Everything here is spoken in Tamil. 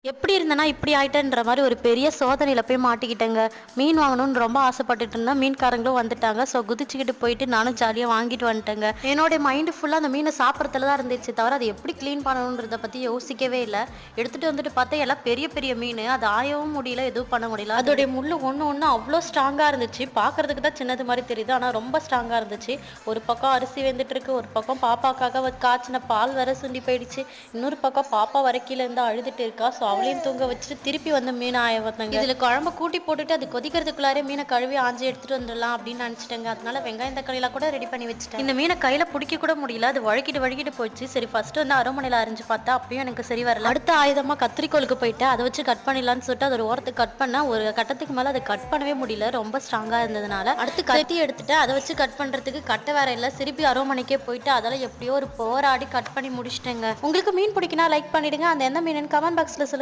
எப்படி இருந்தேன்னா இப்படி ஆயிட்டேன்ற மாதிரி ஒரு பெரிய சோதனையில் போய் மாட்டிக்கிட்டேங்க. மீன் வாங்கணும்னு ரொம்ப ஆசைப்பட்டுட்டு இருந்தேன். மீன்காரங்களும் வந்துட்டாங்க. ஸோ குதிச்சுக்கிட்டு போயிட்டு நானும் ஜாலியாக வாங்கிட்டு வந்துட்டேங்க. என்னோட மைண்டு ஃபுல்லாக அந்த மீனை சாப்பிட்றதுல தான் இருந்துச்சு தவிர அதை எப்படி க்ளீன் பண்ணணுன்றத பற்றி யோசிக்கவே இல்லை. எடுத்துகிட்டு வந்துட்டு பார்த்தா எல்லாம் பெரிய பெரிய மீன். அது ஆயவும் முடியல, எதுவும் பண்ண முடியல. அதோடைய முள் ஒன்று ஒன்று அவ்வளோ ஸ்ட்ராங்காக இருந்துச்சு. பார்க்கறதுக்கு தான் சின்னது மாதிரி தெரியுது, ஆனால் ரொம்ப ஸ்ட்ராங்காக இருந்துச்சு. ஒரு பக்கம் அரிசி வெந்துட்டு இருக்கு, ஒரு பக்கம் பாப்பாக்காக காய்ச்சின பால் வர சுண்டி போயிடுச்சு, இன்னொரு பக்கம் பாப்பா வர கீழே இருந்து அழுதுட்டு இருக்கா. ஸோ அவளையும் தூங்க வச்சுட்டு திருப்பி வந்து மீன் ஆய வந்தாங்க. இதில் குழம்பு கூட்டி போட்டுட்டு அது கொதிக்கிறதுக்குள்ளாரே மீனை கழுவி ஆஞ்சி எடுத்துட்டு வந்துடலாம் அப்படின்னு நினச்சிட்டேங்க. அதனால வெங்காயம் தக்காளிலாம் கூட ரெடி பண்ணி வச்சுட்டேன். இந்த மீனை கையில் பிடிக்க கூட முடியல, அது வழுக்கிட்டு போயிடுச்சு. சரி ஃபர்ஸ்ட் வந்து அரைமனையில் அரைஞ்சு பார்த்தா அப்பயும் எனக்கு சரி வரல. அடுத்த ஆயுதமாக கத்திரிக்கோளுக்கு போயிட்டு அதை வச்சு கட் பண்ணிடலான்னு சொல்லிட்டு அதோட ஓரத்துக்கு கட் பண்ண ஒரு கட்டத்துக்கு மேலே அதை கட் பண்ணவே முடியல, ரொம்ப ஸ்ட்ராங்காக இருந்ததுனால. அடுத்து கத்தி எடுத்துட்டு அதை வச்சு கட் பண்ணுறதுக்கு கட்டை வேற இல்லை. திருப்பி அரைமனைக்கே போயிட்டு அதெல்லாம் எப்படியோ ஒரு போராடி கட் பண்ணி முடிச்சிட்டேங்க. உங்களுக்கு மீன் பிடிக்குன்னா லைக் பண்ணிடுங்க. அந்த எந்த மீன் கமெண்ட் பாக்ஸில் சொல்லுங்க.